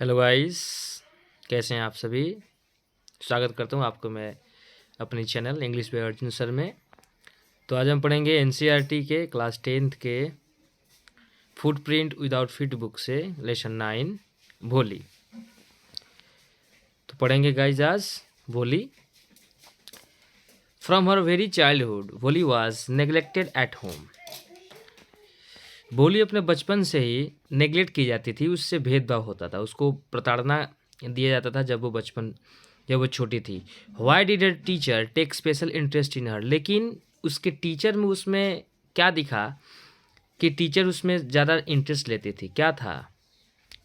Hello guys, कैसे हैं आप सभी। स्वागत करता हूं आपको मैं अपनी channel English by Arjun sir में। तो आज हम पढ़ेंगे एनसीईआरटी के क्लास 10th के फुटप्रिंट विदाउट फिट बुक से लेसन 9 भोली। तो पढ़ेंगे गाइस आज भोली। फ्रॉम हर वेरी चाइल्डहुड भोली वॉज नेग्लेक्टेड एट होम। भोली अपने बचपन से ही नेग्लेक्ट की जाती थी, उससे भेदभाव होता था, उसको प्रताड़ना दिया जाता था जब वो छोटी थी। Why did a teacher take special interest in her. लेकिन उसके टीचर में उसमें क्या दिखा कि टीचर उसमें ज़्यादा इंटरेस्ट लेती थी। क्या था?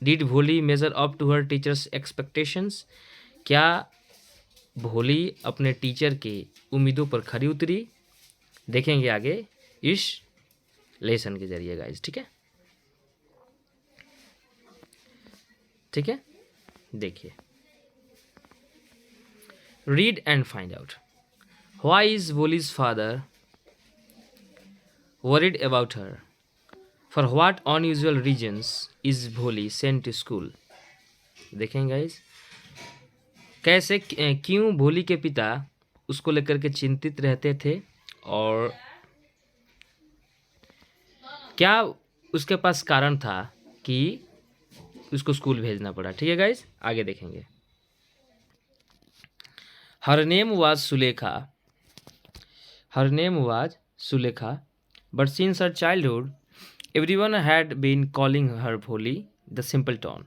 Did Bholi measure up to her teachers' expectations. क्या भोली अपने टीचर की उम्मीदों पर खरी उतरी? देखेंगे आगे इस लेसन के जरिए गाइज। ठीक है, देखिए। Read and find out. Why is Bholi's father worried about her? For what unusual reasons is भोली sent to school? देखें गाइज, कैसे क्यों भोली के पिता उसको लेकर के चिंतित रहते थे और क्या उसके पास कारण था कि उसको स्कूल भेजना पड़ा। ठीक है गाइज, आगे देखेंगे। Her name was Sulekha. Her name was Sulekha but since her childhood everyone had been calling her Bholi the simple ton.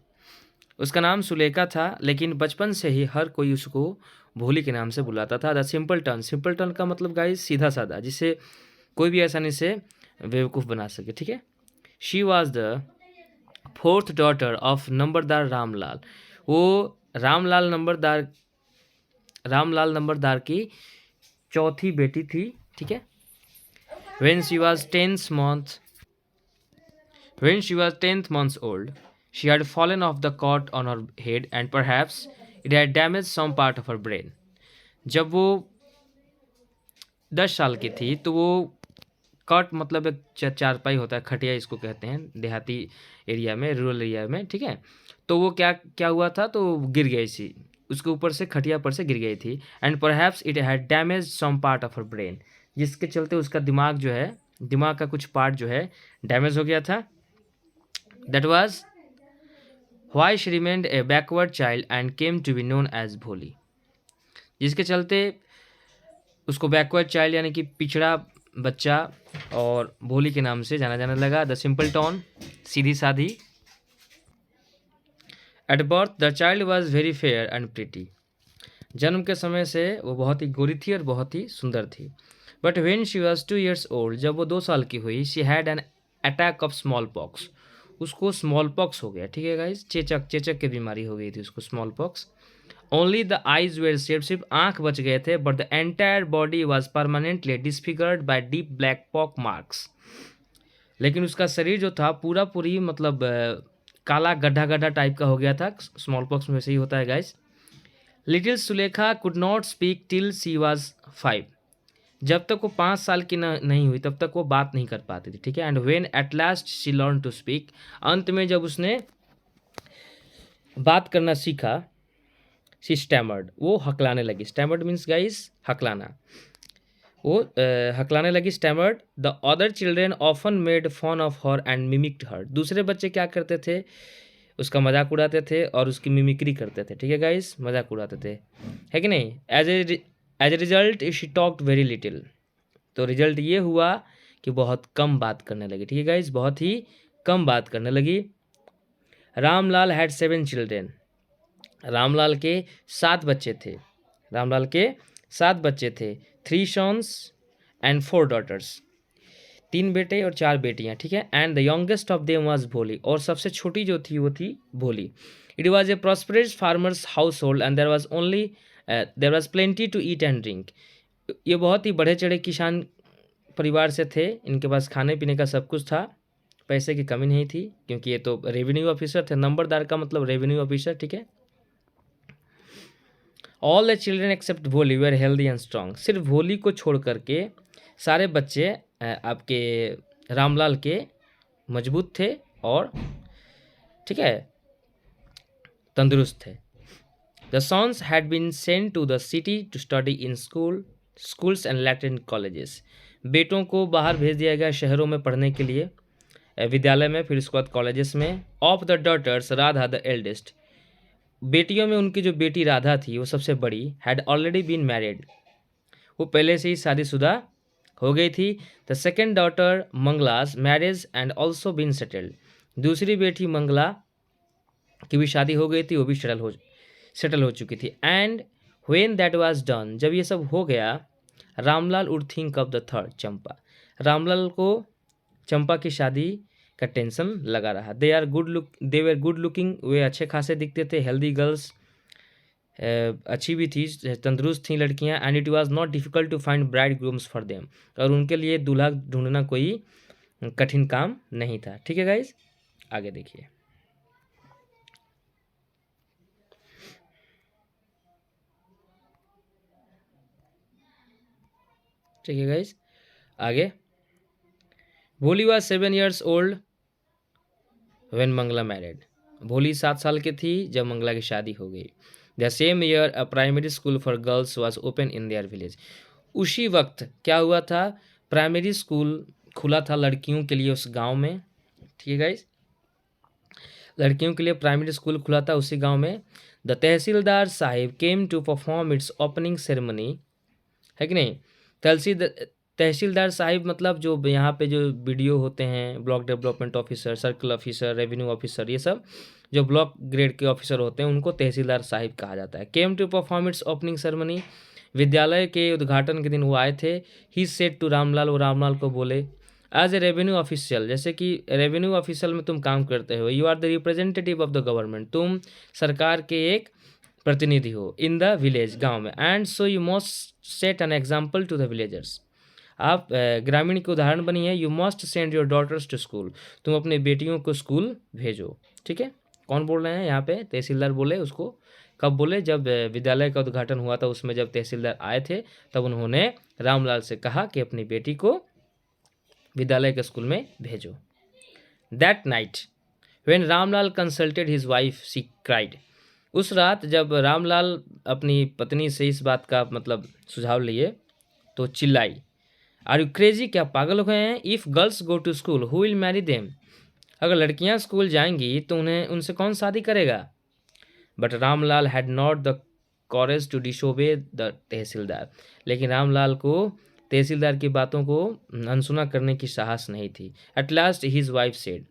उसका नाम सुलेखा था, लेकिन बचपन से ही हर कोई उसको भोली के नाम से बुलाता था। The simple turn. Simple turn का मतलब गाइस सीधा साधा, जिसे कोई भी आसानी से बेवकूफ़ बना सके। ठीक है। She was the fourth daughter of numberdar Ramlal. वो रामलाल नंबरदार की चौथी बेटी थी। ठीक है। When she was 10th months old, she had fallen off the cot on her head and perhaps it had damaged some part of her brain. जब वो 10 साल की थी तो वो कॉट मतलब एक चारपाई होता है, खटिया इसको कहते हैं देहाती एरिया में, रूरल एरिया में। ठीक है। तो वो क्या क्या हुआ था, तो गिर गई थी, उसके ऊपर से खटिया पर से गिर गई थी। And perhaps it had damage some part of her brain, जिसके चलते उसका दिमाग का कुछ पार्ट जो है डैमेज हो गया था। That was why she remained a backward child and came to be known as Bholi. जिसके चलते उसको बैकवर्ड चाइल्ड यानी कि पिछड़ा बच्चा और भोली के नाम से जाना जाने लगा। द सिंपल टॉन, सीधी साधी। At birth the child was very fair and pretty. जन्म के समय से वो बहुत ही गोरी थी और बहुत ही सुंदर थी। But when she was 2 years old, जब वो 2 साल की हुई, she had an attack of small pox. उसको स्मॉल पॉक्स हो गया। ठीक है गाइज, चेचक की बीमारी हो गई थी उसको, smallpox. Only the eyes were saved, सिर्फ आंख बच गए थे। But the entire body was permanently disfigured by deep black pock marks. लेकिन उसका शरीर जो था पूरी मतलब काला गड्ढा गड्ढा टाइप का हो गया था। स्मॉल पॉक्स में वैसे ही होता है guys. Little Sulekha could not speak till she was 5। जब तक वो 5 साल की नहीं हुई तब तक वो बात नहीं कर पाती थी। ठीक है। And when at last she learn to speak, अंत में जब उसने बात करना सीखा, शी स्टैमर्ड, वो हकलाने लगी। स्टैमर्ड मीन्स गाइस हकलाना। वो हकलाने लगी, stammered. The other children often made fun of her and mimicked her. दूसरे बच्चे क्या करते थे, उसका मजाक उड़ाते थे और उसकी मिमिक्री करते थे। ठीक है गाइस, मजाक उड़ाते थे, है कि नहीं। As a result she talked very little. तो रिजल्ट ये हुआ कि बहुत कम बात करने लगी। ठीक है गाइस, बहुत ही कम बात करने लगी। Ramlal had 7 children. रामलाल के 7 बच्चे थे। रामलाल के 7 बच्चे थे। 3 sons एंड 4 daughters। 3 बेटे और 4 बेटियां। ठीक है। And the youngest of them was Bholi, और सबसे छोटी जो थी वो थी Bholi. It was a prosperous farmer's household and there was plenty to eat and drink. ये बहुत ही बढ़े चढ़े किसान परिवार से थे, इनके पास खाने पीने का सब कुछ था, पैसे की कमी नहीं थी, क्योंकि ये तो रेवेन्यू ऑफिसर थे। नंबरदार का मतलब रेवेन्यू ऑफिसर। ठीक है। ऑल द चिल्ड्रेन एक्सेप्ट भोली वर हेल्दी एंड स्ट्रांग। सिर्फ भोली को छोड़ करके सारे बच्चे आपके रामलाल के मजबूत थे और ठीक है तंदुरुस्त थे। The sons had been sent to the city to study in schools and Latin colleges. बेटों को बाहर भेज दिया गया शहरों में पढ़ने के लिए, विद्यालय में, फिर उसके बाद कॉलेजेस में। Of the daughters Radha the eldest, बेटियों में उनकी जो बेटी राधा थी वो सबसे बड़ी, हैड ऑलरेडी बीन मैरिड, वो पहले से ही शादीशुदा हो गई थी। The second daughter Mangala's marriage and also been settled, दूसरी बेटी मंगला की भी शादी हो गई थी, वो भी सेटल हो चुकी थी। And when that was done, जब ये सब हो गया, Ramlal would think of the third Champa, Ramlal को चंपा की शादी का टेंशन लगा रहा। दे वर गुड लुकिंग, वे अच्छे खासे दिखते थे। हेल्दी गर्ल्स, अच्छी भी थी, तंदुरुस्त थी लड़कियां। And it was not difficult to find bridegrooms for them, और उनके लिए दूल्हा ढूंढना कोई कठिन काम नहीं था। ठीक है गाइज, आगे देखिए। ठीक है गाइज, आगे। Bholi was 7 years old when Mangala married, Bholi 7 साल की थी जब मंगला की शादी हो गई। The same year a primary school for girls was open in their village, उसी वक्त क्या हुआ था, प्राइमरी स्कूल खुला था लड़कियों के लिए उस गांव में। ठीक है गाइज, लड़कियों के लिए प्राइमरी स्कूल खुला था उसी गांव में। The tahsildar sahib came to perform its opening ceremony, है कि नहीं। तहसीलदार साहिब मतलब जो यहाँ पे जो बीडीओ होते हैं, block development officer, circle officer, revenue officer, ये सब जो ब्लॉक ग्रेड के ऑफिसर होते हैं उनको तहसीलदार साहिब कहा जाता है। Came to perform its opening ceremony, विद्यालय के उद्घाटन के दिन वो आए थे। ही सेड टू रामलाल, वो रामलाल को बोले, एज ए रेवेन्यू ऑफिशियल, जैसे कि रेवेन्यू ऑफिशियल में तुम काम करते हो, you are the representative of the government, तुम सरकार के एक प्रतिनिधि हो, इन द विलेज, गांव में। And so you must set an example to the villagers, आप ग्रामीण के उदाहरण बनी है। You must send your daughters to school, तुम अपने बेटियों को स्कूल भेजो। ठीक है, कौन बोल रहे हैं यहाँ पे, तहसीलदार बोले उसको। कब बोले, जब विद्यालय का उद्घाटन हुआ था, उसमें जब तहसीलदार आए थे तब उन्होंने रामलाल से कहा कि अपनी बेटी को विद्यालय के स्कूल में भेजो। That night when Ramlal consulted his wife she cried, उस रात जब रामलाल अपनी पत्नी से इस बात का मतलब सुझाव लिए तो चिल्लाई, आर यू क्रेजी, क्या पागल हो गए हैं। If girls go to school who will marry them, अगर लड़कियां स्कूल जाएंगी तो उन्हें उनसे कौन शादी करेगा। But Ramlal had not the courage to disobey the tehsildar, लेकिन रामलाल को तहसीलदार की बातों को अनसुना करने की साहस नहीं थी। At last his wife said,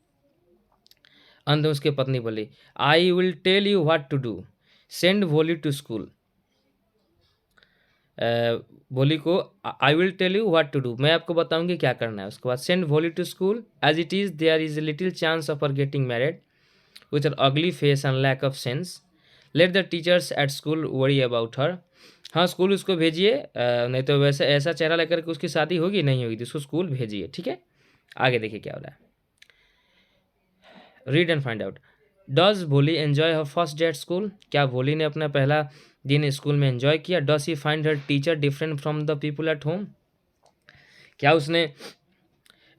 अंत में उसकी पत्नी बोली, I will tell you what to do, send Bholi to school. Bholi को, I will tell you what to do, मैं आपको बताऊंगी क्या करना है। उसके बाद send Bholi to school, as it is there is a little chance of her getting married with her ugly face and lack of sense, let the teachers at school worry about her. हाँ, school उसको भेजिए, नहीं तो वैसे ऐसा चेहरा लेकर के उसकी शादी होगी नहीं होगी, तो उसको स्कूल भेजिए। ठीक है, आगे देखिए क्या हो रहा है, read and find out. Does Bholi enjoy her first day at school, क्या भोली ने अपना पहला दिन स्कूल में एंजॉय किया। Does he find her teacher different from the people at home, क्या उसने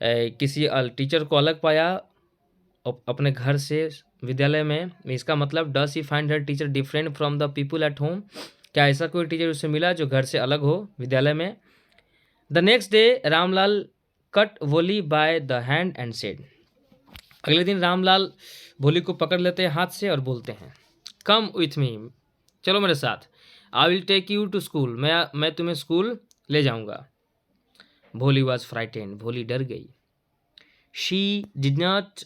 किसी टीचर को अलग पाया अपने घर से विद्यालय में। इसका मतलब does he find her teacher different from the people at home, क्या ऐसा कोई टीचर उसे मिला जो घर से अलग हो विद्यालय में। The next day Ramlal cut Bholi by the hand and said, अगले दिन रामलाल भोली को पकड़ लेते हैं हाथ से और बोलते हैं, कम विथ मी, चलो मेरे साथ। I will take you to school, मैं तुम्हें स्कूल ले जाऊंगा। भोली वॉज फ्राइटेंड, भोली डर गई। She did not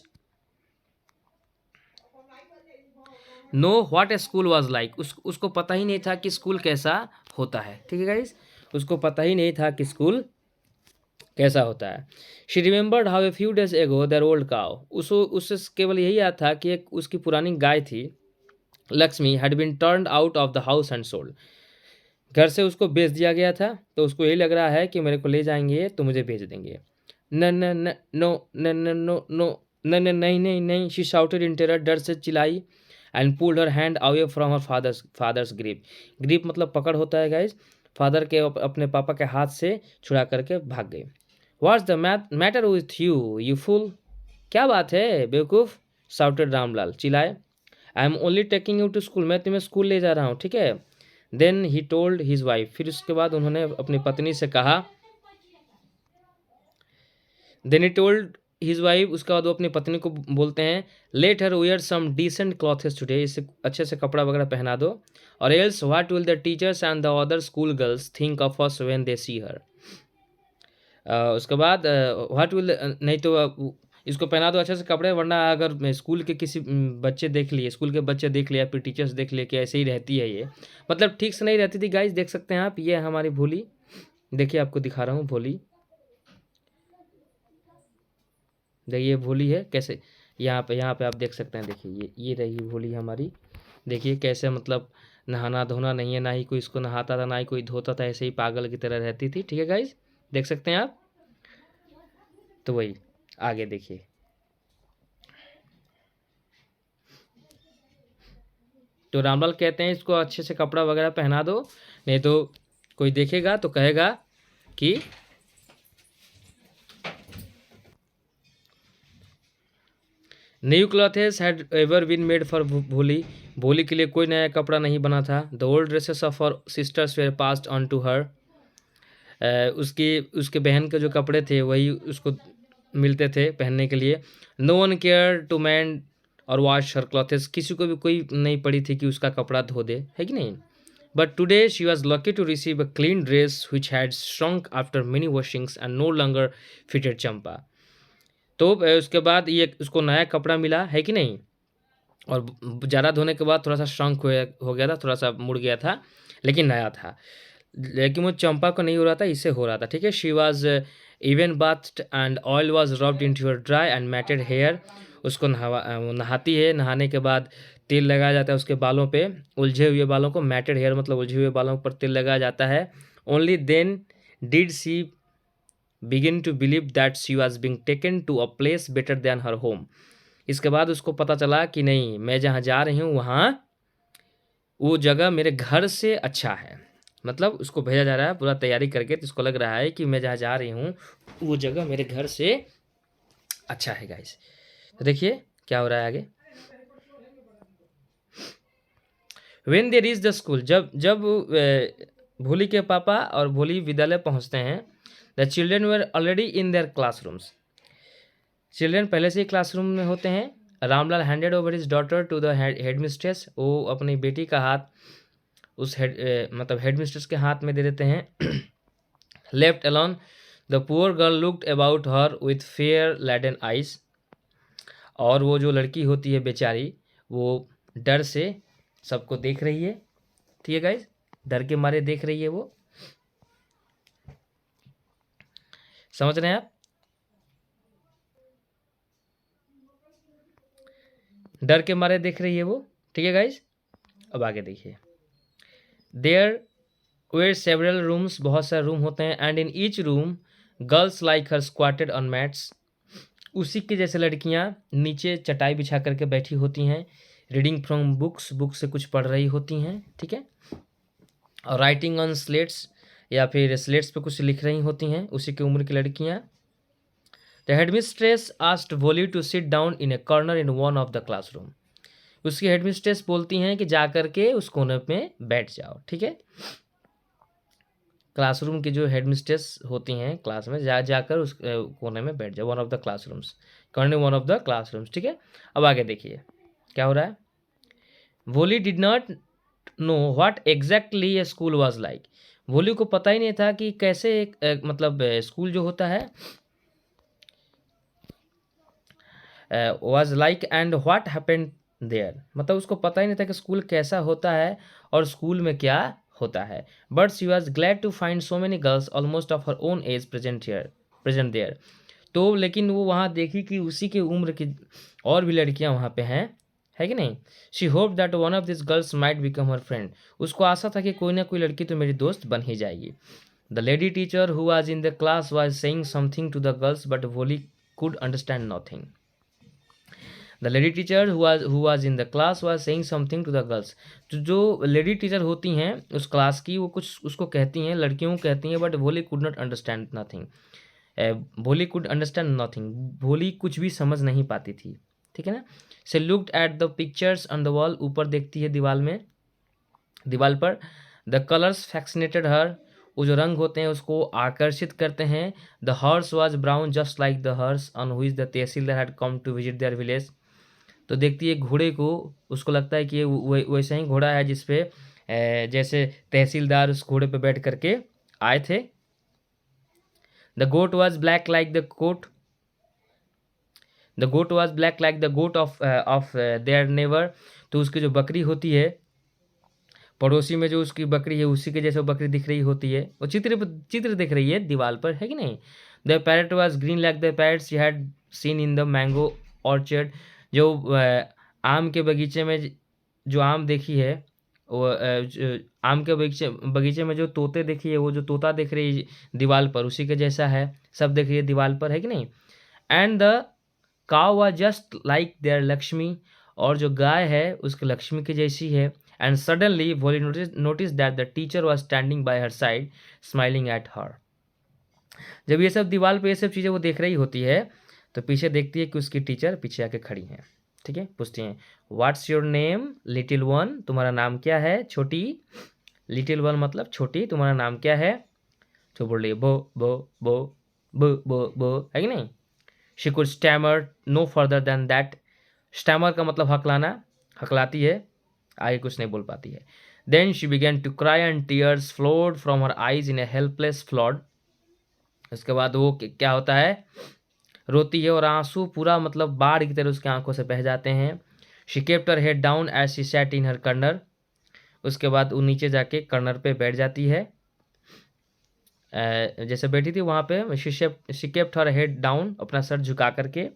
know what A school was like, उसको पता ही नहीं था कि स्कूल कैसा होता है। ठीक है गाइस, उसको पता ही नहीं था कि स्कूल कैसा होता है। She remembered how a few days एगो देयर ओल्ड काउ, उससे केवल यही याद था कि एक उसकी पुरानी गाय थी, Lakshmi, had been turned out of the house and sold, घर से उसको बेच दिया गया था। तो उसको यही लग रहा है कि मेरे को ले जाएंगे तो मुझे बेच देंगे। न न न नो न न नो नो न न नहीं नहीं नहीं, शी शाउटेड इन टेरर, डर से चिल्लाई। And pulled her hand away from her father's grip, grip मतलब पकड़ होता है गाइज, फादर के अपने पापा के हाथ से छुड़ा करके भाग गई। What's the matter with you you fool, क्या बात है बेवकूफ़, शाउटेड रामलाल, चिल्लाए। I am only taking you to school, मैं तुम्हें स्कूल ले जा रहा हूँ, ठीक है। Then he told his wife, फिर उसके बाद उन्होंने अपनी पत्नी से कहा, then he told his wife, उसके बाद वो अपनी पत्नी को बोलते हैं, let her wear some decent clothes today, इसे अच्छे से कपड़ा वगैरह पहना दो, और else what will the teachers and the other school girls think of us when they see her. उसके बाद व्हाट विल, नहीं तो इसको पहना दो अच्छे से कपड़े, वरना अगर स्कूल के किसी बच्चे देख लिए, स्कूल के बच्चे देख लिया, फिर टीचर्स देख लिए कि ऐसे ही रहती है ये, मतलब ठीक से नहीं रहती थी गाइस। देख सकते हैं आप, ये है हमारी भोली, देखिए आपको दिखा रहा हूँ भोली, देखिए भोली है कैसे, यहाँ पे आप देख सकते हैं, देखिए ये रही भोली हमारी, देखिए कैसे, मतलब नहाना धोना नहीं है, ना ही कोई इसको नहाता था, ना ही कोई धोता था, ऐसे ही पागल की तरह रहती थी, ठीक है गाइस, देख सकते हैं आप। तो वही आगे देखिए, तो रामलाल कहते हैं इसको अच्छे से कपड़ा वगैरह पहना दो, नहीं तो कोई देखेगा तो कहेगा कि new clothes had ever been made for Bholi, Bholi के लिए कोई नया कपड़ा नहीं बना था। The old dresses of her sisters were passed on to her, उसकी उसके बहन के जो कपड़े थे वही उसको मिलते थे पहनने के लिए। No one care to mend और वॉश हर क्लॉथेस, किसी को भी कोई नहीं पड़ी थी कि उसका कपड़ा धो दे, है कि नहीं। But today she was lucky to receive a clean dress which had shrunk after many washings and no longer fitted Champa. तो उसके बाद ये उसको नया कपड़ा मिला, है कि नहीं, और ज़्यादा धोने के बाद थोड़ा सा श्रंक हो गया था, थोड़ा सा मुड़ गया था, लेकिन नया था, लेकिन वो चंपा को नहीं हो रहा था, इससे हो रहा था, ठीक है। She was even bathed and oil was rubbed into her dry and matted hair, उसको नहाती है, नहाने के बाद तेल लगाया जाता है उसके बालों पे, उलझे हुए बालों को, मैटेड हेयर मतलब उलझे हुए बालों पर तेल लगाया जाता है। Only then did she begin to believe that she was being taken to a place better than her home, इसके बाद उसको पता चला कि नहीं, मैं जहाँ जा रही हूँ वहाँ वो जगह मेरे घर से अच्छा है, मतलब उसको भेजा जा रहा है पूरा तैयारी करके, तो इसको लग रहा है कि मैं जहाँ जा रही हूँ वो जगह मेरे घर से अच्छा है गाइस। तो देखिए क्या हो रहा है आगे। When they reach the school, जब जब भोली के पापा और भोली विद्यालय पहुँचते हैं, the children were already in their classrooms, children पहले से ही क्लासरूम में होते हैं। Ramlal handed over his daughter to the headmistress, वो अपनी बेटी का हाथ उस मतलब हेड मिस्ट्रेस के हाथ में दे देते हैं। Left alone the poor girl looked about her with fair laden eyes, और वो जो लड़की होती है बेचारी, वो डर से सबको देख रही है, ठीक है गाइज, डर के मारे देख रही है वो, समझ रहे हैं आप, डर के मारे देख रही है वो, ठीक है गाइज। अब आगे देखिए, देयर वेयर सेवरल रूम्स, बहुत सारे रूम होते हैं, and in each room girls like her squatted on mats, उसी के जैसे लड़कियां नीचे चटाई बिछा करके बैठी होती हैं, रीडिंग फ्रॉम बुक्स, बुक से कुछ पढ़ रही होती हैं, ठीक है, और राइटिंग ऑन स्लेट्स, या फिर स्लेट्स पे कुछ लिख रही होती हैं, उसी की उम्र की लड़कियां। The headmistress asked Bholi to sit down in a corner in one of the classroom, उसकी हेडमिस्ट्रेस बोलती हैं कि जा करके उस कोने में बैठ जाओ, ठीक है। क्लासरूम की जो हेडमिस्ट्रेस होती हैं क्लास में, जाकर उस कोने में बैठ जाओ, one of the classrooms, corner one of the classrooms, ठीक है। अब आगे देखिए क्या हो रहा है। वोली did not know what exactly A school was like, वोली को पता ही नहीं था कि कैसे एक मतलब स्कूल जो होता है was like and what happened there, मतलब उसको पता ही नहीं था कि स्कूल कैसा होता है और स्कूल में क्या होता है। But she was glad to find so many girls almost of her own age present there, तो लेकिन वो वहाँ देखी कि उसी की उम्र की और भी लड़कियाँ वहाँ पे हैं, है कि नहीं। She hope that one of this girls might become her friend, उसको आशा था कि कोई ना कोई लड़की तो मेरी दोस्त बन ही जाएगी। The lady teacher who was in the class was saying something to the girls but Bholi could understand nothing, the lady teacher who was in the class was saying something to the girls, तो जो lady teacher होती हैं उस class की, वो कुछ उसको कहती हैं, लड़कियों को कहती हैं, बट भोली कुड नॉट अंडरस्टैंड नथिंग, भोली कुड अंडरस्टैंड नथिंग, भोली कुछ भी समझ नहीं पाती थी, ठीक है ना। से looked at the pictures on the wall, ऊपर देखती है दीवार पर। द कलर्स फैक्सिनेटेड हर, वो जो रंग होते हैं उसको आकर्षित करते हैं। The horse was brown just like the horse on which the tahsildar had come to visit their village. तो देखती है घोड़े को, उसको लगता है कि ये वैसा ही घोड़ा है जिसपे जैसे तहसीलदार उस घोड़े पे बैठ करके आए थे। The goat was black like the coat, the goat was black like the goat of their neighbour. तो उसकी जो बकरी होती है, पड़ोसी में जो उसकी बकरी है उसी के जैसे वो बकरी दिख रही होती है, वो चित्र दिख रही है दीवार पर, है कि नहीं। The parrot was green like the parrot she had seen in the mango orchard. जो आम के बगीचे में जो आम देखी है, वो आम के बगीचे में जो तोते देखी है, वो जो तोता देख रही है दीवार पर उसी के जैसा है, सब देख रही है दीवार पर, है कि नहीं। And the cow was just like their Lakshmi, और जो गाय है उसकी लक्ष्मी की जैसी है। And suddenly Bholi notice that the teacher was standing by her side smiling at her. जब ये सब दीवार पे ये सब चीज़ें वो देख रही होती है तो पीछे देखती है कि उसकी टीचर पीछे आके खड़ी हैं, ठीक है। पूछती हैं what's your name little one, तुम्हारा नाम क्या है छोटी। लिटिल वन मतलब छोटी, तुम्हारा नाम क्या है। तो बोल रही है बो बो बो बो बो बो, है कि नहीं। She could stammer no further than that. Stammer का मतलब हकलाना, हकलाती है, आगे कुछ नहीं बोल पाती है। Then she began to cry and tears flowed from her eyes in a helpless flood. उसके बाद वो क्या होता है, रोती है और आंसू पूरा मतलब बाढ़ की तरह उसकी आंखों से बह जाते हैं। She kept her head down as she sat in her corner. उसके बाद वो नीचे जाके कर्नर पे बैठ जाती है, जैसे बैठी थी वहाँ पे। She kept her head down, अपना सर झुका करके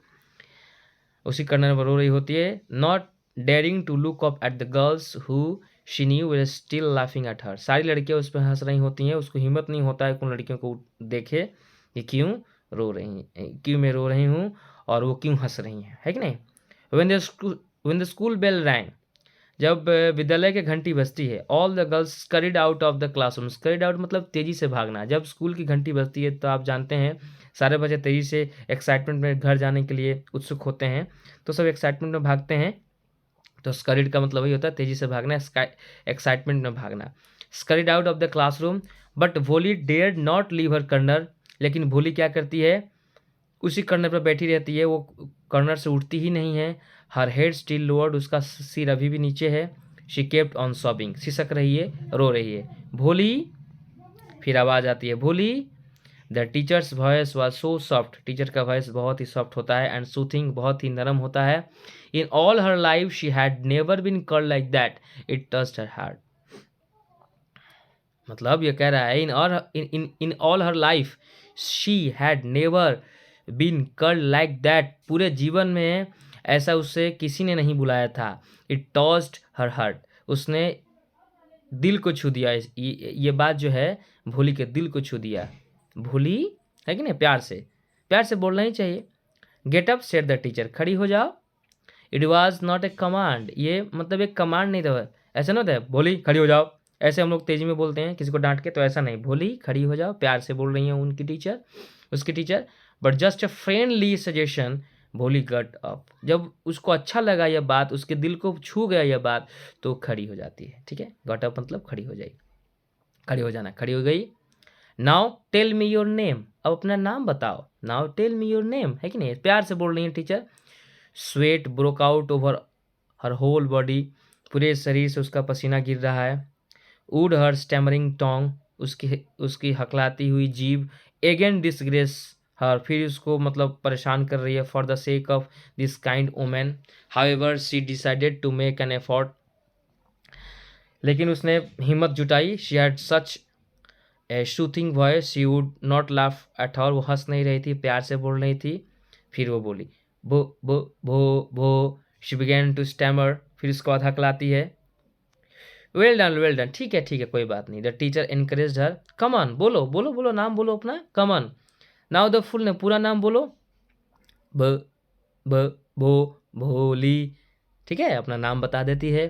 उसी कर्नर पर रो रही होती है। Not daring to look up at the girls who she knew were still laughing at her. सारी लड़कियाँ उस पर हंस रही होती हैं, उसको हिम्मत नहीं होता है उन लड़कियों को देखे कि क्यों रो रही हैं, क्यों मैं रो रही हूँ और वो क्यों हंस रही हैं, है कि नहीं। when the school bell rang, जब विद्यालय की घंटी बजती है, all the girls scurried out of the classroom. Scurried out मतलब तेजी से भागना। जब स्कूल की घंटी बजती है तो आप जानते हैं सारे बच्चे तेजी से एक्साइटमेंट में घर जाने के लिए उत्सुक होते हैं, तो सब एक्साइटमेंट में भागते हैं। तो स्करीड का मतलब वही होता है तेजी से भागना, एक्साइटमेंट में भागना। Scurried out of the classroom but Bholi dare not leave her corner. लेकिन भोली क्या करती है, उसी कर्नर पर बैठी रहती है, वो कर्नर से उठती ही नहीं है। हर हेड स्टिल लोअर्ड, उसका सिर अभी भी नीचे है। शी केप्ट ऑन सॉबिंग, सिसक रही है, रो रही है। भोली, फिर आवाज़ आती है भोली। The teachers voice was so soft, teacher का वॉइस बहुत ही सॉफ्ट होता है, एंड सूथिंग बहुत ही नरम होता है। In all her life she had never been called like that, it touched her heart. मतलब ये कह रहा है in all her life she had never been called like that, पूरे जीवन में ऐसा उससे किसी ने नहीं बुलाया था। इट टॉस्ड हर हार्ट, उसने दिल को छू दिया। ये बात जो है भोली के दिल को छू दिया। भोली, है कि नहीं, प्यार से बोलना ही चाहिए। Get up said the teacher, खड़ी हो जाओ। It was not a command, ये मतलब एक कमांड नहीं था, ऐसा नहीं होता है भोली खड़ी हो जाओ, ऐसे हम लोग तेजी में बोलते हैं किसी को डांट के, तो ऐसा नहीं, भोली खड़ी हो जाओ, प्यार से बोल रही हैं उसकी teacher. But just a friendly suggestion, भोली गट अप, जब उसको अच्छा लगा यह बात, उसके दिल को छू गया यह बात, तो खड़ी हो जाती है, ठीक है। गट अप मतलब खड़ी हो जाएगी, खड़ी हो जाना, खड़ी हो गई। Now tell me your name, अब अपना नाम बताओ। Now tell me your name, है कि नहीं, प्यार से बोल रही है teacher. Sweat broke out over her whole body, पूरे शरीर से उसका पसीना गिर रहा है। वुड हर स्टैमरिंग टोंग, उसकी हकलाती हुई जीभ। अगेन डिसग्रेस हर, फिर उसको मतलब परेशान कर रही है। For the sake of this kind women however she decided to make an effort, लेकिन उसने हिम्मत जुटाई। She had such a soothing voice, she would not laugh at her, वो हंस नहीं रही थी, प्यार से बोल रही थी। फिर वो बोली बो बो भो भो। शी बिगेन टू स्टैमर, फिर उसके बाद हकलाती है। वेल डन, ठीक है कोई बात नहीं। The teacher encourage her, come on, बोलो बोलो बोलो, नाम बोलो अपना, come on. Now the full ने पूरा नाम बोलो। ब ब भो भोली, ठीक है, अपना नाम बता देती है।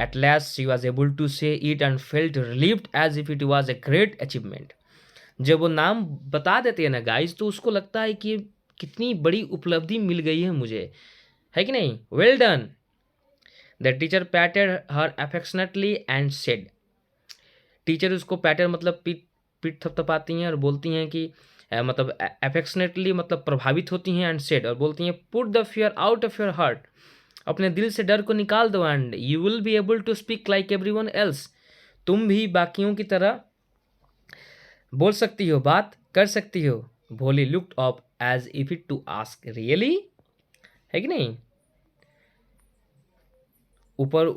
At last she was able to say it and felt relieved as if it was a great achievement. जब वो नाम बता देते हैं ना गाइज, तो उसको लगता है कि कितनी बड़ी उपलब्धि मिल गई है मुझे, है कि नहीं? Well done. The teacher पैटेड her affectionately and said, teacher उसको पैटर मतलब पीठ पीठ थपथपाती हैं और बोलती हैं कि मतलब अफेक्शनेटली मतलब प्रभावित होती हैं, एंड सेड और बोलती हैं put the fear out of your heart, अपने दिल से डर को निकाल दो, and you will be able to speak like everyone else, तुम भी बाकियों की तरह बोल सकती हो, बात कर सकती हो। Bholi looked up as if it to ask really, है कि नहीं? ऊपर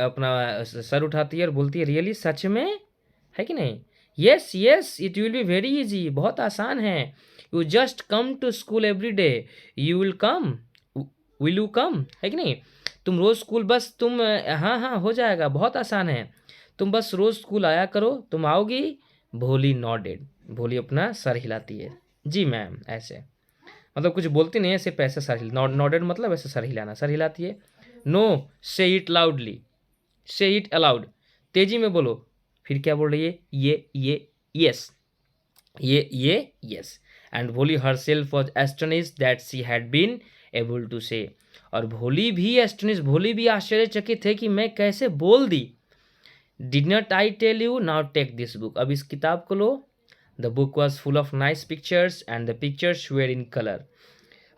अपना सर उठाती है और बोलती है रियली, सच में, है कि नहीं? Yes yes it will be very easy, बहुत आसान है। You just come to school every day, you will come, will you come, है कि नहीं? तुम रोज स्कूल बस तुम हाँ हाँ हो जाएगा, बहुत आसान है, तुम बस रोज स्कूल आया करो, तुम आओगी। भोली नॉडेड, भोली अपना सर हिलाती है, जी मैम, ऐसे मतलब कुछ बोलती नहीं है, सिर्फ ऐसे सर हिल, नॉडेड मतलब ऐसे सर हिलाना, सर हिलाती है। नो, से इट लाउडली, से इट अलाउड, तेजी में बोलो। फिर क्या बोल रही है? ये यस, ये yes. And Bholi herself was astonish that she had been able to say, और भोली भी एस्टोनिश, भोली भी आश्चर्यचकित है कि मैं कैसे बोल दी। Did not I tell you, now take this book, अब इस किताब को लो। The book was full of nice pictures and the pictures were in colour,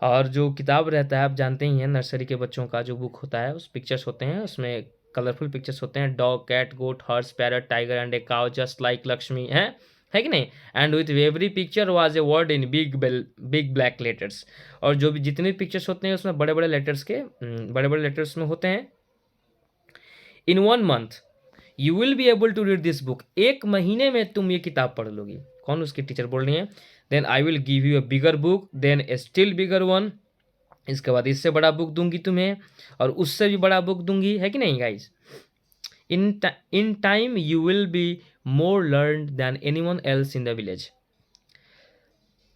और जो किताब रहता है आप जानते ही हैं, नर्सरी के बच्चों का जो बुक होता है, उस पिक्चर्स होते हैं, उसमें कलरफुल पिक्चर्स होते हैं, dog, cat, goat, horse, parrot, tiger and a cow just like Lakshmi, है कि नहीं? And with every picture was a word in big black letters, और जो भी जितने भी पिक्चर्स होते हैं उसमें बड़े बड़े लेटर्स के बड़े बड़े लेटर्स में होते हैं। In 1 month you will be able to read this book, 1 महीने में तुम ये किताब पढ़ लोगी। कौन? उसकी टीचर बोल रही है। Then I will give you a bigger book, then a still bigger one, इसके बाद इससे बड़ा बुक दूंगी तुम्हें, और उससे भी बड़ा बुक दूंगी, है कि नहीं guys? In time you will be more learn than anyone else in the village,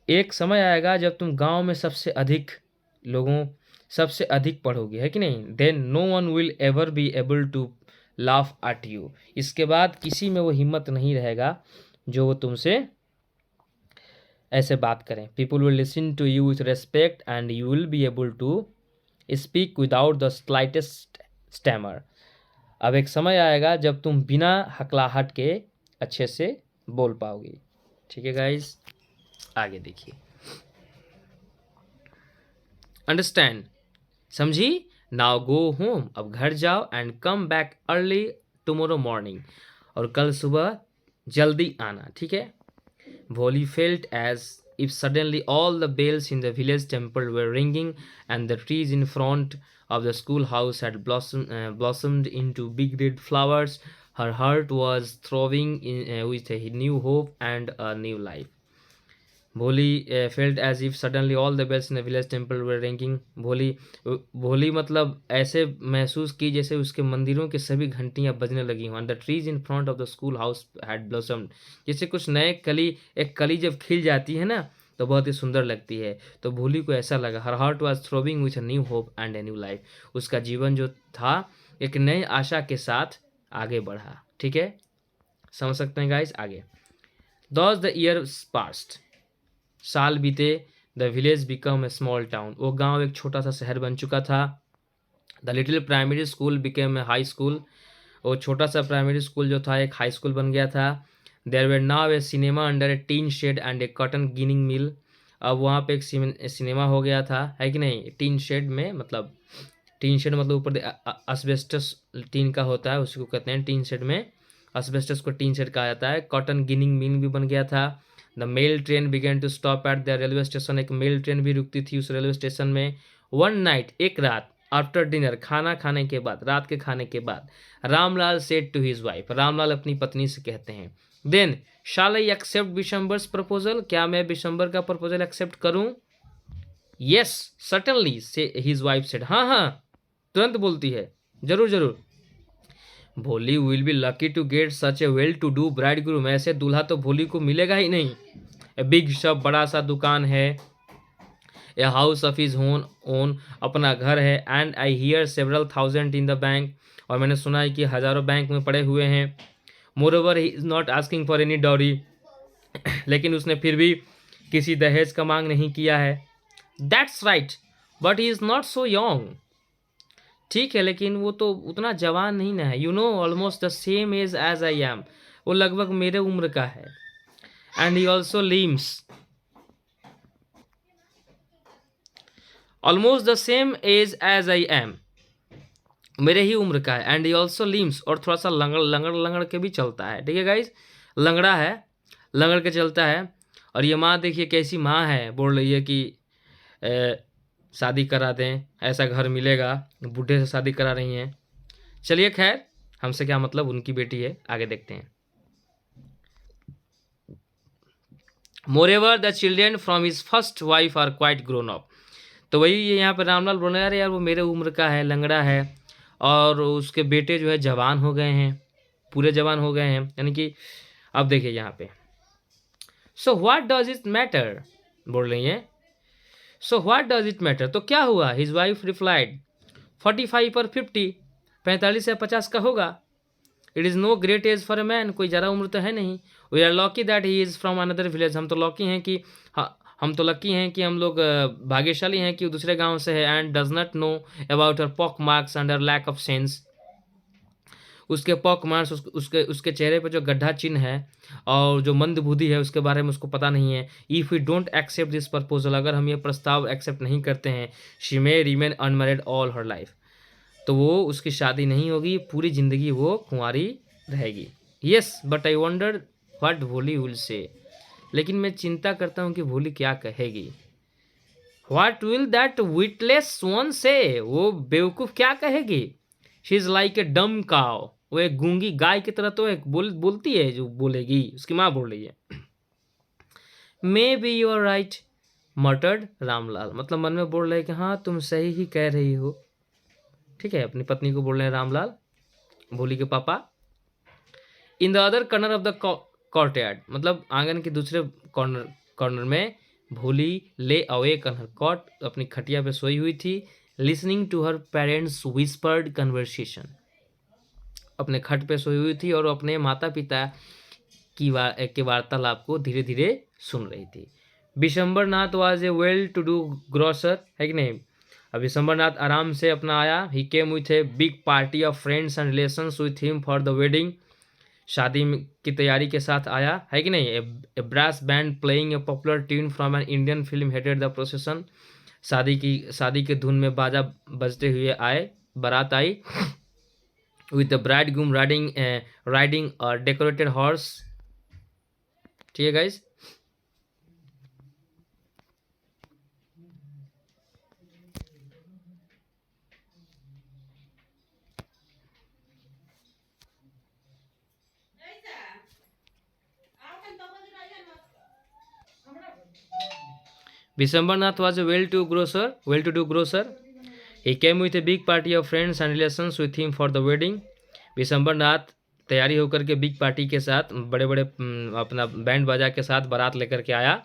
एक समय आएगा जब तुम गांव में सबसे अधिक पढ़ोगे, है कि नहीं? Then no one will ever be able to laugh at you, इसके बाद किसी में वो हिम्मत नहीं रहेगा जो वो तुमसे ऐसे बात करें। People will listen to you with respect and you will be able to speak without the slightest stammer, अब एक समय आएगा जब तुम बिना हकलाहट के अच्छे से बोल पाओगी। ठीक है गाइज, आगे देखिए। अंडरस्टैंड, समझी? नाउ गो होम, अब घर जाओ, and come back early tomorrow morning, और कल सुबह जल्दी आना, ठीक है? Voli felt as if suddenly all the bells in the village temple were ringing and the trees in front of the schoolhouse had blossomed into big red flowers. Her heart was throbbing with a new hope and a new life. Bholi felt as if suddenly all the bells in the village temple were ringing, Bholi मतलब ऐसे महसूस की जैसे उसके मंदिरों के सभी घंटियां बजने लगी हों। And the trees in front of the school house had blossomed, जैसे कुछ नए एक कली जब खिल जाती है ना तो बहुत ही सुंदर लगती है। तो भोली को ऐसा लगा, her heart was throbbing with a new hope and a new life, उसका जीवन जो था एक नई आशा के साथ आगे बढ़ा। ठीक है, समझ सकते हैं गाइस? आगे, दस द ईयर पास्ट, साल बीते, the village become a small town, वो गांव एक छोटा सा शहर बन चुका था। The little primary school became a high school, वो छोटा सा प्राइमरी स्कूल जो था एक हाई स्कूल बन गया था। There were now a cinema under a tin shed and a cotton ginning mill, अब वहाँ पे एक सिनेमा हो गया था, है कि नहीं? टीन शेड में मतलब, टीन शेड मतलब ऊपर असबेस्टस टीन का होता है, उसी को कहते हैं टीन शेड में, असबेस्टस को टीन शेड कहा जाता है। कॉटन गिनिंग मिल भी बन गया था। The mail train began to stop at the railway station, एक मेल ट्रेन भी रुकती थी उस रेलवे स्टेशन में। वन नाइट, एक रात, आफ्टर डिनर, खाना खाने के बाद, रात के खाने के बाद, Ramlal said to his wife, Ramlal अपनी पत्नी से कहते हैं, then shall I accept Bishambar's proposal, क्या मैं बिशंबर का प्रपोजल एक्सेप्ट करूं? Yes certainly said his wife सेड, हाँ हाँ, तुरंत बोलती है, जरूर जरूर। Bholi will be lucky to get such a well to do bridegroom, ऐसे दूल्हा तो भोली को मिलेगा ही नहीं। ए बिग शॉप, बड़ा सा दुकान है। A house of his own, अपना घर है। And I hear several thousand in the bank, और मैंने सुना है कि हजारों बैंक में पड़े हुए हैं। Moreover he is not asking for any dowry, लेकिन उसने फिर भी किसी दहेज का मांग नहीं किया है। That's right, but he is not so young. ठीक है, लेकिन वो तो उतना जवान नहीं ना है। You know almost the same age as I am, वो लगभग मेरे उम्र का है। And he also seems almost the same age as I am, मेरे ही उम्र का है। एंड ही ऑल्सो लीम्स, और थोड़ा सा लंगड़ लंगड़ लंगड़ के भी चलता है। ठीक है गाइज, लंगड़ा है, लंगड़ के चलता है। और ये माँ देखिए कैसी माँ है, बोल रही है कि "ए, शादी करा दें, ऐसा घर मिलेगा"। बूढ़े से शादी करा रही हैं। चलिए खैर, हमसे क्या मतलब, उनकी बेटी है। आगे देखते हैं। Moreover the children from his first wife are quite grown up. तो वही ये यहाँ पे रामलाल बोल रहे हैं, यार वो मेरे उम्र का है, लंगड़ा है, और उसके बेटे जो है जवान हो गए हैं, पूरे जवान हो गए हैं। यानी कि अब देखिए यहाँ पे, so what does it matter, बोल रही हैं। So what does it matter, तो क्या हुआ। हिज वाइफ रिप्लाइड 45 और 50, 45 या 50 का होगा। It is no great age for a man, कोई ज़्यादा उम्र तो है नहीं। We are lucky that he is from another village, हम तो लकी हैं कि हम तो लकी हैं कि हम लोग भाग्यशाली हैं कि वो दूसरे गांव से है। And does not know about her pock marks under lack of sense, उसके पॉक मार्क्स, उसके उसके चेहरे पे जो गड्ढा चिन्ह है और जो मंद बुद्धि है, उसके बारे में उसको पता नहीं है। If we don't accept this proposal, अगर हम ये प्रस्ताव एक्सेप्ट नहीं करते हैं, she may remain unmarried all her life, तो वो उसकी शादी नहीं होगी, पूरी ज़िंदगी वो कुंवारी रहेगी। Yes but I wonder what भोली विल से, लेकिन मैं चिंता करता हूँ कि भोली क्या कहेगी। What will that witless one से, वो बेवकूफ़ क्या कहेगी। शी इज़ लाइक ए डम काव, वो एक गूंगी गाय की तरह तो एक बोलती है, जो बोलेगी, उसकी माँ बोल रही है। Maybe you are right muttered Ramlal, मतलब मन में बोल रहे हैं कि हाँ तुम सही ही कह रही हो। ठीक है, अपनी पत्नी को बोल रहे हैं रामलाल, भोली के पापा। In the other corner of the courtyard, मतलब आंगन के दूसरे कॉर्नर में भोली ले अवेक ऑन हर कॉट, अपनी खटिया पे सोई हुई थी। Listening to her parents whispered conversation, अपने खट पे सोई हुई थी और अपने माता पिता के वार्तालाप को धीरे धीरे सुन रही थी। Bishambar Nath was a well to do grocer, है कि नहीं। अब विशंबर नाथ आराम से अपना आया। He came with a big party of friends and relations with him for the wedding, शादी की तैयारी के साथ आया, है कि नहीं। A brass band playing a popular tune from an Indian film headed the procession, शादी के धुन में बाजा बजते हुए आए, बारात आई। With the bridegroom riding decorated horse. ठीक है guys, Vishwanath was a well-to-do grocer. He came with a big party of friends and relations with him for the wedding. Vishambarnath तैयारी होकर के बिग पार्टी के साथ, बड़े बड़े अपना बैंड बाजा के साथ बारात लेकर के आया।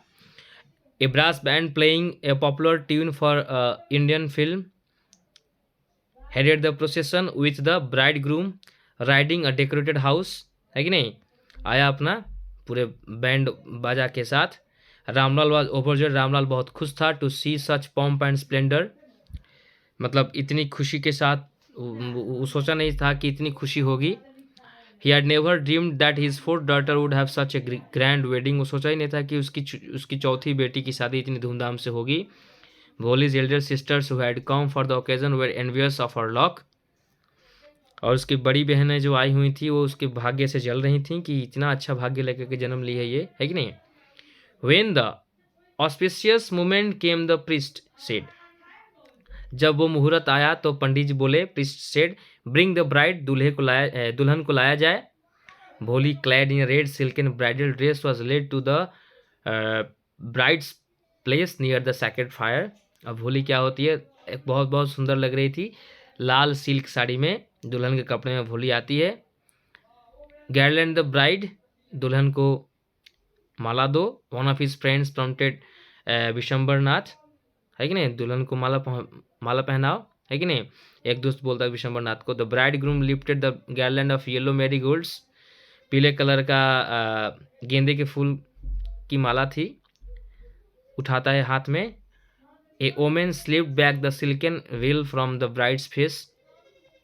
A brass band playing a popular tune for Indian film headed the procession with the bridegroom riding a decorated house, है कि नहीं। आया अपना पूरे बैंड बाजा के साथ। रामलाल वाज ओवरजॉयड, रामलाल बहुत खुश था। To see such pomp and splendour, मतलब इतनी खुशी के साथ वो सोचा नहीं था कि इतनी खुशी होगी। He had never dreamed that his fourth daughter would have such A grand wedding, वो सोचा ही नहीं था कि उसकी चौथी बेटी की शादी इतनी धूमधाम से होगी। Bholi's elder sisters who had come for the occasion were envious of her luck, और उसकी बड़ी बहनें जो आई हुई थी वो उसके भाग्य से जल रही थी कि इतना अच्छा भाग्य लेकर के जन्म ली है ये, है कि नहीं। When the auspicious moment came, the priest said, जब वो मुहूर्त आया तो पंडित जी बोले, priest said, bring the bride, दुल्हन को लाया जाए। भोली clad in a red silken bridal dress was led to the bride's place near the sacred fire। अब भोली क्या होती है, एक बहुत बहुत सुंदर लग रही थी, लाल सिल्क साड़ी में, दुल्हन के कपड़े में भोली आती है। गार्लैंड द ब्राइड, दुल्हन को माला दो। One of his friends prompted Bishambarnath, है कि नहीं, दुल्हन को माला पहनाओ, है कि नहीं। एक दोस्त बोलता है विशंबरनाथ को। The bride groom lifted the garland of yellow marigolds, पीले कलर का गेंदे के फूल की माला थी, उठाता है हाथ में। A women slipped back the silken veil from the bride's face.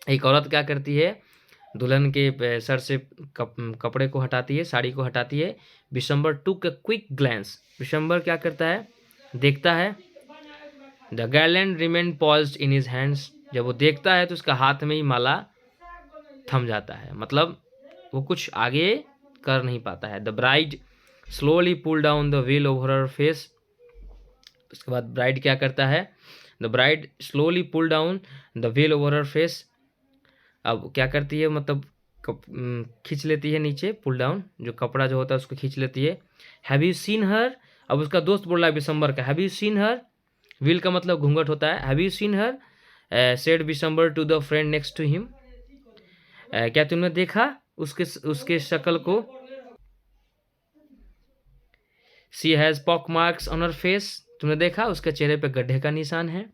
एक औरत क्या करती है, दुल्हन के सर से कपड़े को हटाती है, साड़ी को हटाती है। विशंबर टुक अ क्विक ग्लैंस, विशंबर क्या करता है, देखता है। The garland remain paused in his hands, जब वो देखता है तो उसका हाथ में ही माला थम जाता है, मतलब वो कुछ आगे कर नहीं पाता है। The bride slowly pull down the veil over her face, उसके बाद ब्राइड क्या करता है, the bride slowly pull down the veil over her face. अब क्या करती है, मतलब खींच लेती है नीचे, पुल डाउन जो कपड़ा जो होता है उसको खींच लेती है। हैव यू सीन हर, अब उसका दोस्त बोल रहा है विशंबर का, have you seen her, veil का मतलब घूंघट होता है, have you seen her said Vishambar to the friend next to him, क्या तुमने देखा उसके उसके शक्ल को। She has pock marks on her face, तुमने देखा उसके चेहरे पे गड्ढे का निशान है।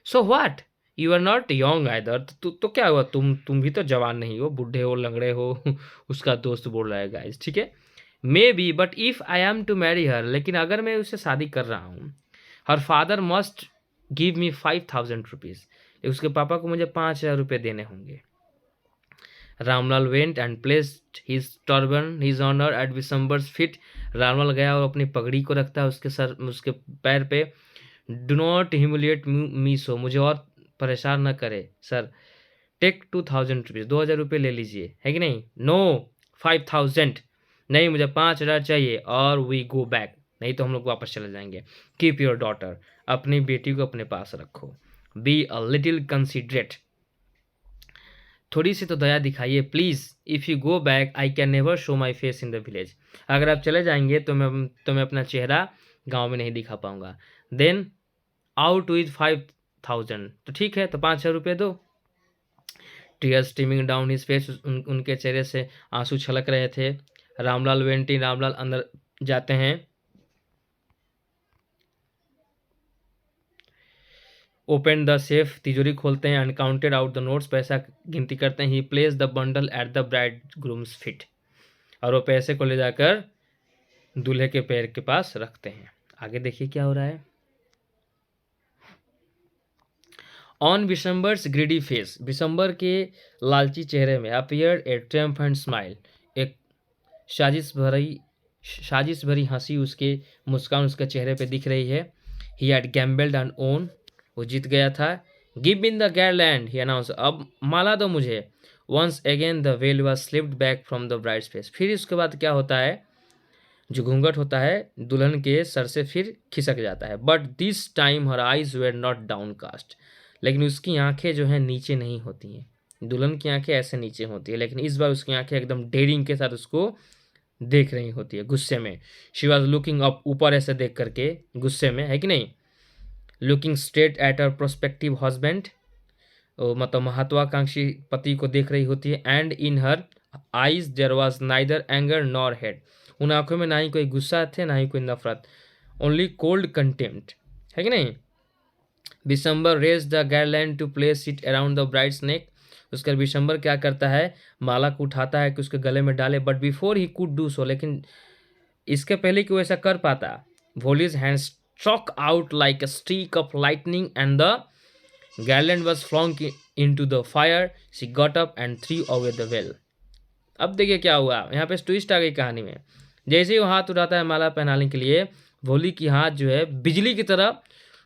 So what, you are not young either, तो क्या हुआ, तुम भी तो जवान नहीं हो, बूढ़े हो, लंगड़े हो उसका दोस्त बोल रहा है गाइस, ठीक है। Maybe but if I am to marry her, लेकिन अगर मैं उससे शादी कर रहा हूँ, her father must give me 5,000 rupees, उसके पापा को मुझे 5,000 रुपये देने होंगे। Ramlal went and placed his turban his honour at Bishambar's feet, Ramlal गया और अपनी पगड़ी को रखता है उसके पैर पे। डू नॉट ह्यूमिलिएट मी सो, मुझे और परेशान न करे सर। टेक 2,000 रुपीज़, 2,000 रुपये ले लीजिए, है कि नहीं। नो 5,000, नहीं मुझे 5,000 चाहिए, और वी गो बैक, नहीं तो हम लोग वापस चले जाएंगे। कीप योर डॉटर, अपनी बेटी को अपने पास रखो। बी अ लिटिल कंसिडरेट, थोड़ी सी तो दया दिखाइए please. If you go back I can never show my face in the village, अगर आप चले जाएंगे तो मैं अपना चेहरा गांव में नहीं दिखा पाऊंगा। देन आउट विथ 5,000, तो ठीक है, तो 5,000 रुपये दो। Tears streaming down his face, उनके चेहरे से आंसू छलक रहे थे। रामलाल वेंटी, रामलाल अंदर जाते हैं। ओपन द सेफ, तिजोरी खोलते हैं। And counted out the notes, पैसा गिनती करते हैं। He place the bundle at the bridegroom's feet, और वो पैसे को ले जाकर दूल्हे के पैर के पास रखते हैं। आगे देखिए क्या हो रहा है। ऑन विशंबर्स ग्रीडी फेस, विशंबर के लालची चेहरे में अपीयर्ड ए ट्रियम्फेंट स्माइल, एक साजिश भरी हंसी, उसके मुस्कान उसके चेहरे पे दिख रही है। He had gambled and won, वो जीत गया था। Give in the garland, he announce, अब माला दो मुझे। Once again the veil was slipped back from the bride's face, फिर उसके बाद क्या होता है, जो घूंघट होता है दुल्हन के सर से फिर खिसक जाता है। But this time her eyes were not downcast, लेकिन उसकी आंखें जो हैं नीचे नहीं होती हैं। दुल्हन की आंखें ऐसे नीचे होती है, लेकिन इस बार उसकी आंखें एकदम डेयरिंग के साथ उसको देख रही होती है, गुस्से में। शी वॉज लुकिंग अप, ऊपर ऐसे देख करके, गुस्से में, है कि नहीं। Looking straight at her prospective husband, मतलब महत्वाकांक्षी पति को देख रही होती है। And in her eyes there was neither anger nor hate, उन आंखों में ना ही कोई गुस्सा थे ना ही कोई नफरत, ओनली कोल्ड कंटेम्प्ट, है कि नहीं। Bishambar raise the garland to place it around the bride's neck, उसका विशंबर क्या करता है, माला को उठाता है कि उसके गले में डाले। But before he could do so, लेकिन इसके पहले कि वो ऐसा कर पाता, Bholi's hand struck out like a streak of lightning and the garland was flung into the fire. She got up and threw away the veil. अब देखिए क्या हुआ यहाँ पे, ट्विस्ट आ गई कहानी में। जैसे ही वो हाथ उठाता है माला पहनाने के लिए, भोली की हाथ जो है बिजली की तरह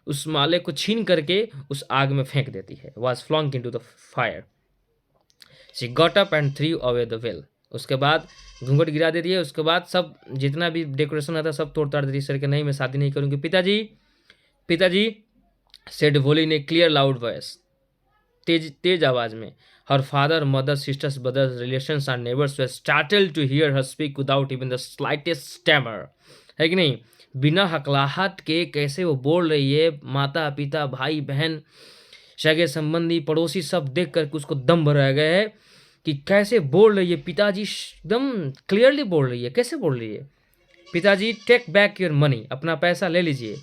उस माले को छीन करके उस आग में फेंक देती है। Was flung into the fire. She got up and threw away the veil, उसके बाद घूंघट गिरा देती है। उसके बाद सब जितना भी डेकोरेशन आता है सब तोड़ ताड़ देती है, सर के नहीं मैं शादी नहीं करूँगी। पिताजी, पिताजी, सेड वोली ने क्लियर लाउड वॉइस, तेज तेज आवाज में। Her father, mother, sisters, brothers, relations and neighbours were startled to hear her speak without even the slightest stammer, है कि नहीं। बिना हकलाहट के कैसे वो बोल रही है, माता पिता, भाई बहन, सगे संबंधी, पड़ोसी सब देख करके उसको दम भर रह गए है कि कैसे बोल रही है। पिताजी एकदम क्लियरली बोल रही है, कैसे बोल रही है। पिताजी, टेक बैक योर मनी, अपना पैसा ले लीजिए।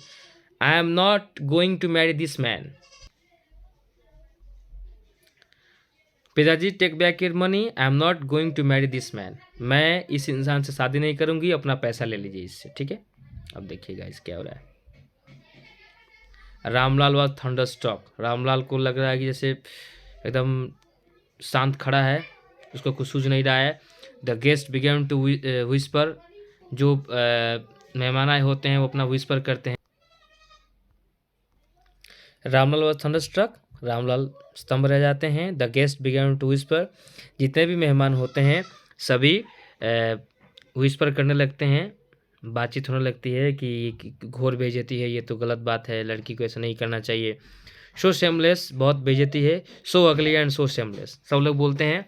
I am not going to marry this man. पिताजी, take back your money, I am not going to marry this man, मैं इस इंसान से शादी नहीं करूंगी, अपना पैसा ले लीजिए इससे, ठीक है। अब देखिएगा इस क्या हो रहा है। रामलाल वॉज थंडरस्ट्रक, रामलाल को लग रहा है कि जैसे एकदम शांत खड़ा है, उसको कुछ सूझ नहीं रहा है। The guest began to whisper, जो मेहमान आए होते हैं वो अपना विस्पर करते हैं। रामलाल वॉज थंडरस्ट्रक, रामलाल स्तंभ रह जाते हैं। The guest began to whisper, जितने भी मेहमान होते हैं सभी विस्पर करने लगते हैं, बातचीत होने लगती है कि घोर बेइज्जती है, ये तो गलत बात है, लड़की को ऐसा नहीं करना चाहिए। सो शेमलेस, बहुत बेइज्जती है। सो अगली एंड सो शेमलेस, सब लोग बोलते हैं।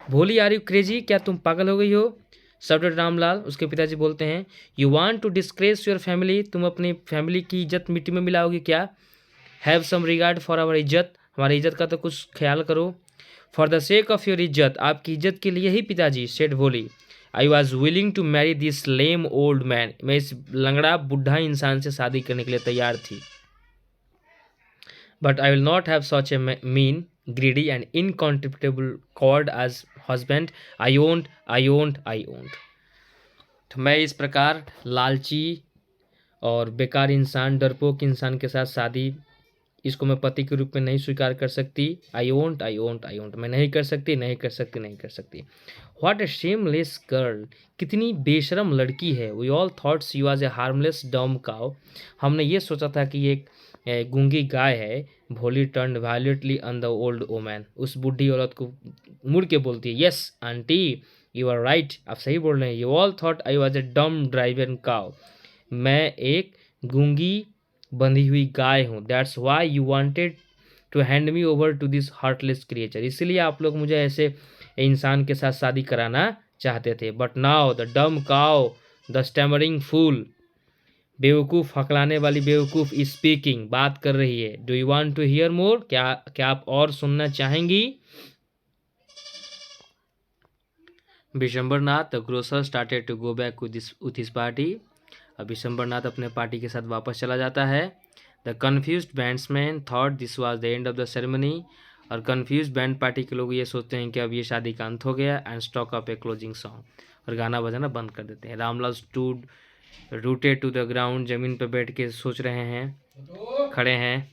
भोली आर यू क्रेजी, क्या तुम पागल हो गई हो? शब्द रामलाल, उसके पिताजी बोलते हैं। You want to disgrace your family, तुम अपनी फैमिली की इज्जत मिट्टी में मिलाओगी क्या? Have some regard for our izzat, हमारी इज्जत का तो कुछ ख्याल करो। For the sake of your izzat, आपकी इज्जत के लिए ही पिताजी, said Bholi. I was willing to marry this lame old man, मैं इस लंगड़ा बुढ़ा इंसान से शादी करने के लिए तैयार थी। But I will not have such a mean, greedy and incontributable coward as husband. I won't, I won't, I won't. तो मैं इस प्रकार लालची और बेकार इंसान, डरपोक इंसान के साथ शादी, इसको मैं पति के रूप में नहीं स्वीकार कर सकती। आई ओंट, आई ओंट, आई ओंट, मैं नहीं कर सकती, नहीं कर सकती, नहीं कर सकती। व्हाट ए शेमलेस गर्ल, कितनी बेशरम लड़की है। We all thoughts you was a harmless dumb cow, हमने ये सोचा था कि ये एक गूंगी गाय है। Bholi turn violently on the old woman, उस बूढ़ी औरत को मुड़ के बोलती है, yes aunty you are right, आप सही बोल रहे हैं। You all thought I was a dumb driven cow, मैं एक गूंगी बंधी हुई गाय हूँ। That's why you wanted to hand me over to this heartless creature, इसलिए आप लोग मुझे ऐसे इंसान के साथ शादी कराना चाहते थे। But now the dumb cow, the stammering fool, बेवकूफ़, हकलाने वाली बेवकूफ़, स्पीकिंग, बात कर रही है। Do you want to hear more, क्या आप और सुनना चाहेंगी? Vishambarnath, the grocer, started to go back with his party, अब विशंबरनाथ अपने पार्टी के साथ वापस चला जाता है। The confused bandsman thought this was the end of the ceremony, और कन्फ्यूज बैंड पार्टी के लोग ये सोचते हैं कि अब ये शादी का अंत हो गया। And struck up a closing song, और गाना बजाना बंद कर देते हैं। Ramlal stood rooted to the ground, जमीन पर बैठ के सोच रहे हैं, खड़े हैं।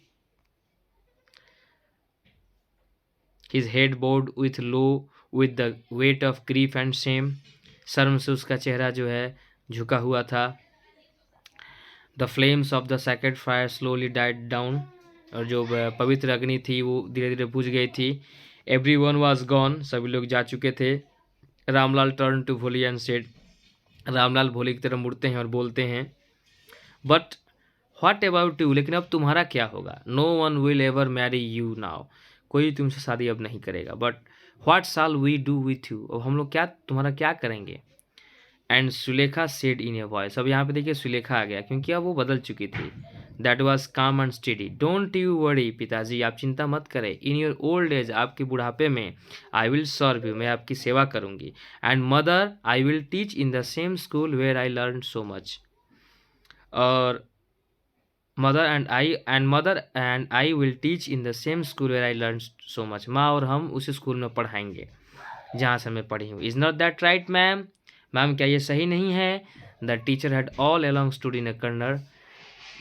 His head bowed with the weight of grief and shame, शर्म से उसका चेहरा जो है झुका हुआ था। The flames of the second fire slowly died down, और जो पवित्र अग्नि थी वो धीरे धीरे बुझ गई थी। एवरी वन वॉज गॉन, सभी लोग जा चुके थे। रामलाल टर्न टू भोली एंड सेड, रामलाल भोली की तरफ मुड़ते हैं और बोलते हैं, बट व्हाट अबाउट यू, लेकिन अब तुम्हारा क्या होगा? No one will ever marry you now, कोई तुमसे शादी अब नहीं करेगा। But what shall we do with you, अब हम लोग क्या तुम्हारा क्या करेंगे? And Sulekha said in a voice, अब यहाँ पे देखिए सुलेखा आ गया क्योंकि अब वो बदल चुकी थी। दैट वॉज काम and steady, don't you worry, पिताजी आप चिंता मत करें। इन योर ओल्ड एज, आपके बुढ़ापे में, आई विल सर्व यू, मैं आपकी सेवा करूँगी। And mother I will teach in the same school where I learn so much, और mother and I will teach in the same school where I learn so much, माँ और हम उस school में पढ़ाएंगे जहाँ से मैं पढ़ी हूँ। Is not that right ma'am, ma'am क्या ये सही नहीं है? The teacher had all along stood in a corner,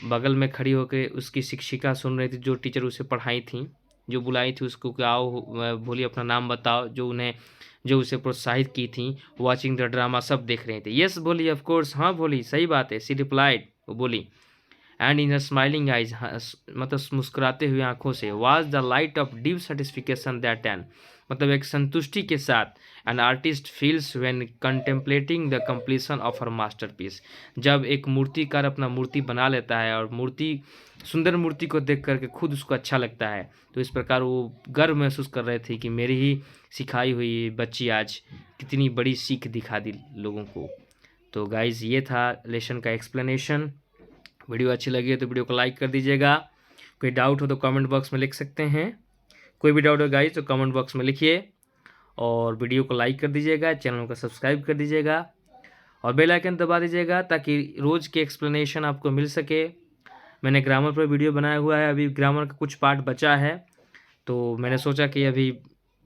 बगल में खड़ी होकर उसकी शिक्षिका सुन रही थी, जो टीचर उसे पढ़ाई थी, जो बुलाई थी उसको कि आओ बोली अपना नाम बताओ, जो उसे प्रोत्साहित की थी। वॉचिंग द ड्रामा, सब देख रहे थे। यस बोली, ऑफ कोर्स, हाँ बोली, सही बात है। सी रिप्लाइड, वो बोली। एंड इन स्माइलिंग आइज, मतलब मुस्कुराते हुए आंखों से, was the light of deep satisfaction that an, मतलब एक संतुष्टि के साथ an artist feels when contemplating the completion of her masterpiece, जब एक मूर्तिकार अपना मूर्ति बना लेता है और सुंदर मूर्ति को देख करके खुद उसको अच्छा लगता है, तो इस प्रकार वो गर्व महसूस कर रहे थे कि मेरी ही सिखाई हुई बच्ची आज कितनी बड़ी सीख दिखा दी लोगों को। तो गाइज ये था लेसन का एक्सप्लेनेशन। वीडियो अच्छी लगी है तो वीडियो को लाइक कर दीजिएगा। कोई डाउट हो तो कमेंट बॉक्स में लिख सकते हैं। कोई भी डाउट हो गाइस तो कमेंट बॉक्स में लिखिए, और वीडियो को लाइक कर दीजिएगा, चैनल को सब्सक्राइब कर दीजिएगा, और बेल आइकन दबा दीजिएगा ताकि रोज़ के एक्सप्लेनेशन आपको मिल सके। मैंने ग्रामर पर वीडियो बनाया हुआ है, अभी ग्रामर का कुछ पार्ट बचा है, तो मैंने सोचा कि अभी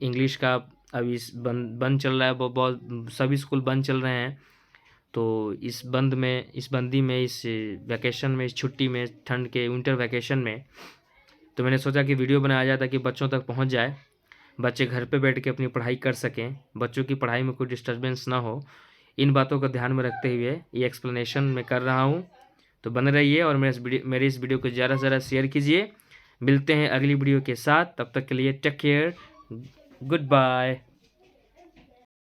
इंग्लिश का अभी बंद चल रहा है, बहुत सभी स्कूल बंद चल रहे हैं, तो इस बंदी में, इस वैकेशन में, इस छुट्टी में, ठंड के विंटर वैकेशन में तो मैंने सोचा कि वीडियो बनाया जाए ताकि बच्चों तक पहुंच जाए, बच्चे घर पे बैठ के अपनी पढ़ाई कर सकें, बच्चों की पढ़ाई में कोई डिस्टर्बेंस ना हो। इन बातों को ध्यान में रखते हुए ये एक्सप्लेनेशन मैं कर रहा हूँ। तो बने रहिए और मेरे इस वीडियो को ज़्यादा से ज़्यादा शेयर कीजिए। मिलते हैं अगली वीडियो के साथ, तब तक के लिए टेक केयर, गुड बाय।